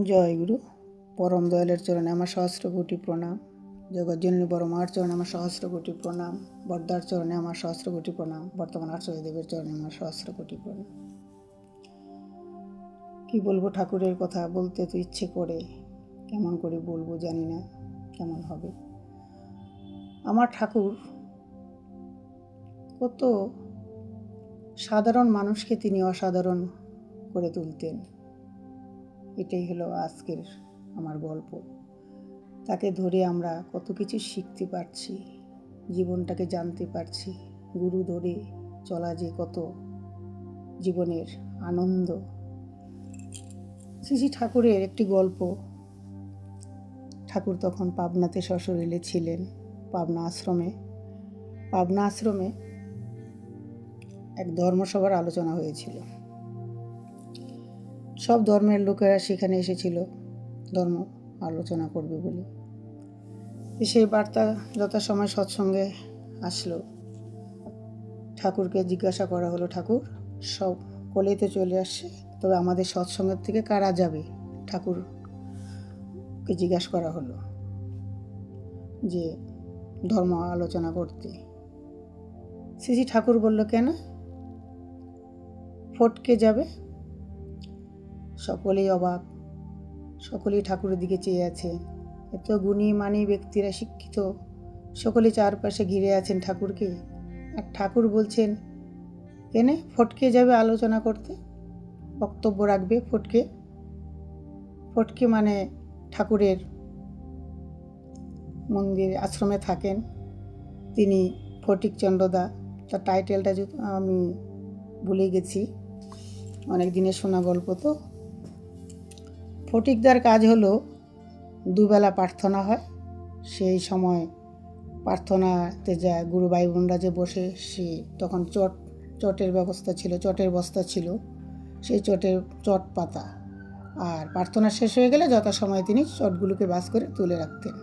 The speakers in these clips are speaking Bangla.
জয় গুরু। পরম দয়ালের চরণে আমার সহস্র কোটি প্রণাম। জগজ্জননী বড় মার চরণে আমার সহস্র কোটি প্রণাম। বর্দার চরণে আমার সহস্র কোটি প্রণাম। বর্তমান আচার্যদেবের চরণে আমার সহস্র কোটি প্রণাম। কি বলবো, ঠাকুরের কথা বলতে তো ইচ্ছে করে, কেমন করে বলবো জানি না কেমন হবে। আমার ঠাকুর কত সাধারণ মানুষকে তিনি অসাধারণ করে তুলতেন। এটাই হলো আজকের আমার গল্প। তাকে ধরে আমরা কত কিছু শিখতে পারছি, জীবনটাকে জানতে পারছি। গুরু ধরে চলা যে কত জীবনের আনন্দ। শ্রী ঠাকুরের একটি গল্প। ঠাকুর তখন পাবনাতে সশরীরে ছিলেন, পাবনা আশ্রমে এক ধর্মসভার আলোচনা হয়েছিল। সব ধর্মের লোকেরা সেখানে এসেছিল ধর্ম আলোচনা করবে বলে। সেই বার্তা যথাসময় সৎসঙ্গে আসলো। ঠাকুরকে জিজ্ঞাসা করা হলো, ঠাকুর সব কলেই তো চলে আসছে, তবে আমাদের সৎসঙ্গের থেকে কারা যাবে? ঠাকুরকে জিজ্ঞাসা করা হলো যে ধর্ম আলোচনা করতে। শ্রী ঠাকুর বলল, কেন? ফটকে যাবে। সকলেই অবাক, সকলেই ঠাকুরের দিকে চেয়ে আছে। এত গুণী মানী ব্যক্তিরা, শিক্ষিত, সকলে চারপাশে ঘিরে আছেন ঠাকুরকে, আর ঠাকুর বলছেন কেন ফটকে যাবে আলোচনা করতে, বক্তব্য রাখবে। ফটকে মানে ঠাকুরের মন্দির আশ্রমে থাকেন তিনি, ফটিকচন্দ্রদা। তার টাইটেলটা আমি ভুলে গেছি, অনেক দিনের শোনা গল্প তো। ফটিকদার কাজ হলো দুবেলা প্রার্থনা হয়, সেই সময় প্রার্থনাতে যায় গুরু ভাই বোনরা যে বসে, সে তখন চটের ব্যবস্থা ছিল, চটের বস্তা ছিল, সেই চট পাতা। আর প্রার্থনা শেষ হয়ে গেলে যথাসময়ে তিনি চটগুলোকে বাস করে তুলে রাখতেন।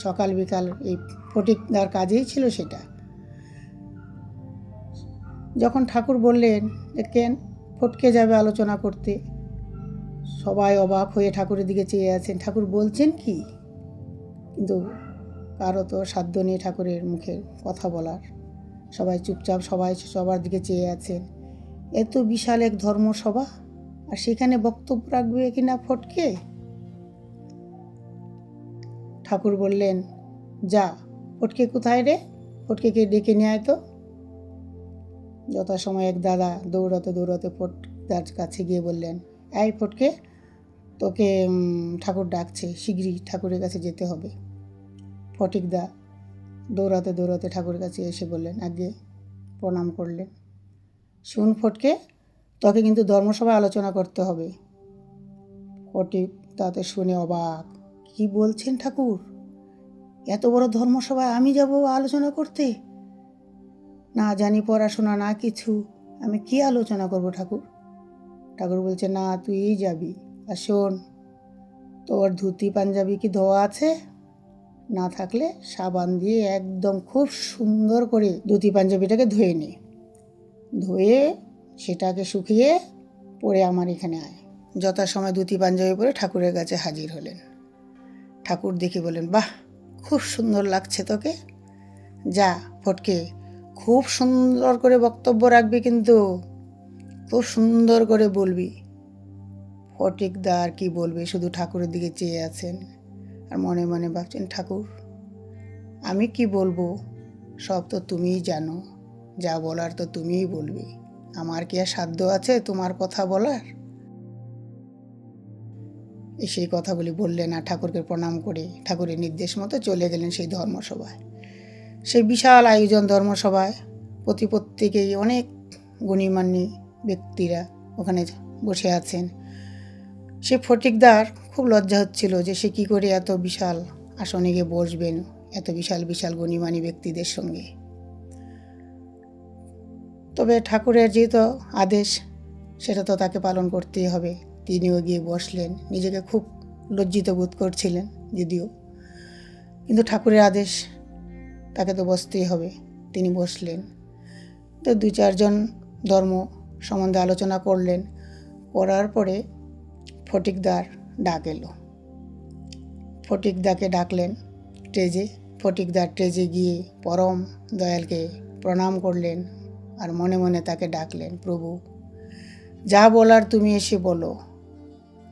সকাল বিকাল এই ফটিকদার কাজেই ছিল সেটা। যখন ঠাকুর বললেন যে কেন ফটকে যাবে আলোচনা করতে, সবাই অবাক হয়ে ঠাকুরের দিকে চেয়ে আছেন, ঠাকুর বলছেন কি। কিন্তু কারো তো সাধ্য নেই ঠাকুরের মুখে কথা বলার। সবাই চুপচাপ, সবাই সবার দিকে চেয়ে আছেন। এত বিশাল এক ধর্মসভা, আর সেখানে বক্তব্য রাখবে কিনা ফটকে। ঠাকুর বললেন, যা, ফটকে কোথায় রে? ফটকেকে ডেকে নিয়ে আয় তো। যথাসময় এক দাদা দৌড়াতে ফটকার কাছে গিয়ে বললেন, এই ফটকে, তোকে ঠাকুর ডাকছে, শীঘ্রই ঠাকুরের কাছে যেতে হবে। ফটিকদা দৌড়াতে ঠাকুরের কাছে এসে বললেন, আগে প্রণাম করলেন। শুন ফটকে, তোকে কিন্তু ধর্মসভায় আলোচনা করতে হবে। ফটিক তাতে শুনে অবাক, কি বলছেন ঠাকুর? এত বড় ধর্মসভায় আমি যাব আলোচনা করতে? না জানি পড়াশোনা না কিছু, আমি কি আলোচনা করব ঠাকুর? ঠাকুর বলছে, না তুই যাবি। আর শোন, তোর ধুতি পাঞ্জাবি কি ধোয়া আছে? না থাকলে সাবান দিয়ে একদম খুব সুন্দর করে ধুতি পাঞ্জাবিটাকে ধুয়ে নে, ধুয়ে সেটাকে শুকিয়ে পরে আমার এখানে আয়। যথাসময় ধুতি পাঞ্জাবি পরে ঠাকুরের কাছে হাজির হলেন। ঠাকুর দেখে বলেন, বাহ, খুব সুন্দর লাগছে তোকে। যা ফটকে, খুব সুন্দর করে বক্তব্য রাখবি, কিন্তু খুব সুন্দর করে বলবি। ফটিকদা আর কি বলবে, শুধু ঠাকুরের দিকে চেয়ে আছেন আর মনে মনে ভাবছেন, ঠাকুর আমি কি বলবো, সব তো তুমিই জানো, যা বলার তো তুমিই বলবে, আমার কি আর সাধ্য আছে তোমার কথা বলার? সেই কথাগুলি বললেন, আর ঠাকুরকে প্রণাম করে ঠাকুরের নির্দেশ মতো চলে গেলেন সেই ধর্মসভায়। সেই বিশাল আয়োজন ধর্মসভায়, প্রত্যেকেই অনেক গুণীমান্যী ব্যক্তিরা ওখানে বসে আছেন। সে ফটিকদার খুব লজ্জা হচ্ছিল যে সে কী করে এত বিশাল আসনে গিয়ে বসবেন এত বিশাল গুণীমানী ব্যক্তিদের সঙ্গে। তবে ঠাকুরের যেহেতু আদেশ, সেটা তো তাকে পালন করতেই হবে। তিনিও গিয়ে বসলেন, নিজেকে খুব লজ্জিত বোধ করছিলেন যদিও, কিন্তু ঠাকুরের আদেশ, তাকে তো বসতেই হবে। তিনি বসলেন। তো 2-4 জন ধর্ম সম্বন্ধে আলোচনা করলেন। করার পরে ফটিকদার ডাক এলো। ফটিকদাকে ডাকলেন স্টেজে। ফটিকদা স্টেজে গিয়ে পরম দয়ালকে প্রণাম করলেন আর মনে মনে তাকে ডাকলেন, প্রভু যা বলার তুমি এসে বলো,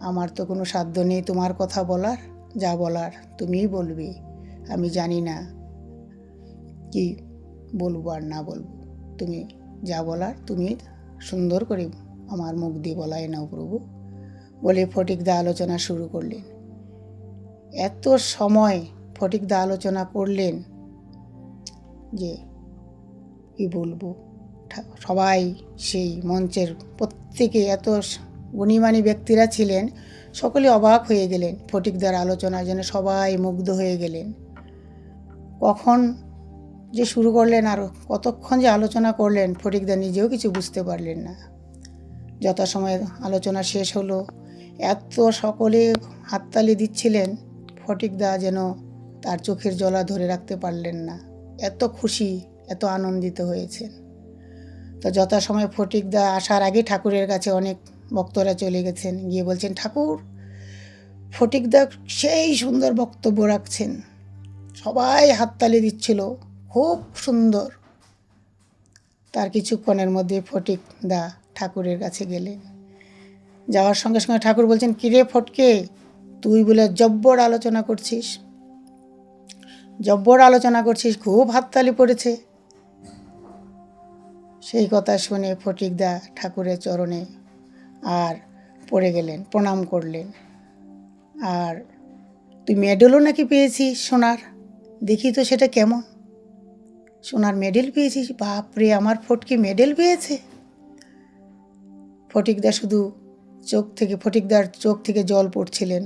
আমার তো কোনো সাধ্য নেই তোমার কথা বলার, যা বলার তুমিই বলবে, আমি জানি না কি বলবো আর না বলবো, তুমি যা বলার তুমি সুন্দর করে আমার মুখ দিয়ে বলাই নাও প্রভু। বলে ফটিকদা আলোচনা শুরু করলেন। এত সময় ফটিকদা আলোচনা করলেন যে কি বলবো, সবাই সেই মঞ্চের প্রত্যেকে এত গুণীমানী ব্যক্তিরা ছিলেন, সকলে অবাক হয়ে গেলেন ফটিকদার আলোচনার জন্য, সবাই মুগ্ধ হয়ে গেলেন। কখন যে শুরু করলেন আর কতক্ষণ যে আলোচনা করলেন ফটিকদা নিজেও কিছু বুঝতে পারলেন না। যথাসময়ে আলোচনা শেষ হলো, এত সকলে হাততালি দিচ্ছিলেন, ফটিকদা যেন তার চোখের জলা ধরে রাখতে পারলেন না, এত খুশি এত আনন্দিত হয়েছেন। তো যথাসময়ে ফটিকদা আসার আগে ঠাকুরের কাছে অনেক ভক্তরা চলে গেছেন, গিয়ে বলছেন, ঠাকুর ফটিকদা সেই সুন্দর বক্তব্য রাখছেন, সবাই হাততালি দিচ্ছিল, খুব সুন্দর। তার কিছুক্ষণের মধ্যে ফটিকদা ঠাকুরের কাছে গেলেন। যাওয়ার সঙ্গে সঙ্গে ঠাকুর বলছেন, কিরে ফটকে, তুই বলে জব্বর আলোচনা করছিস, জব্বর আলোচনা করছিস, খুব হাততালি পড়েছে। সেই কথা শুনে ফটিকদা ঠাকুরের চরণে আর পড়ে গেলেন, প্রণাম করলেন। আর তুই মেডেলও নাকি পেয়েছিস সোনার, দেখি তো সেটা কেমন, সোনার মেডেল পেয়েছিস, বাপরে আমার ফটকে মেডেল পেয়েছে। ফটিকদার চোখ থেকে জল পড়ছিলেন।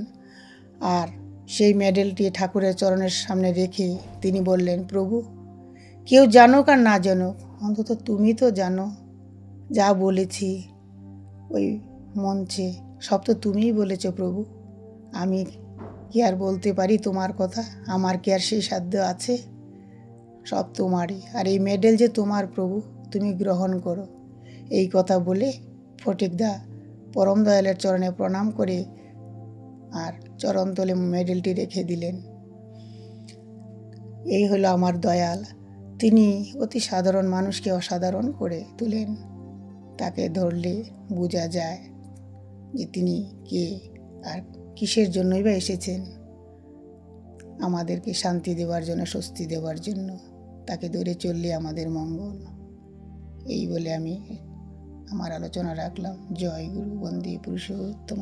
আর সেই মেডেলটি ঠাকুরের চরণের সামনে রেখে তিনি বললেন, প্রভু কেউ জানুক আর না জানুক, অন্তত তুমি তো জানো, যা বলেছি ওই মঞ্চে সব তো তুমিই বলেছ প্রভু, আমি কি আর বলতে পারি তোমার কথা, আমার কি আর সেই সাধ্য আছে, সব তোমারই, আর এই মেডেল যে তোমার প্রভু, তুমি গ্রহণ করো। এই কথা বলে ফটিকদা পরম দয়ালের চরণে প্রণাম করে আর চরণতলে মেডেলটি রেখে দিলেন। এই হলো আমার দয়াল, তিনি অতি সাধারণ মানুষকে অসাধারণ করে তোলেন। তাকে ধরলে বোঝা যায় যে তিনি কে আর কিসের জন্যই বা এসেছেন, আমাদেরকে শান্তি দেওয়ার জন্য, স্বস্তি দেওয়ার জন্য। তাকে ধরে চললে আমাদের মঙ্গল। এই বলে আমি আমার আলোচনা রাখলাম। জয় গুরু, বন্দে পুরুষোত্তম।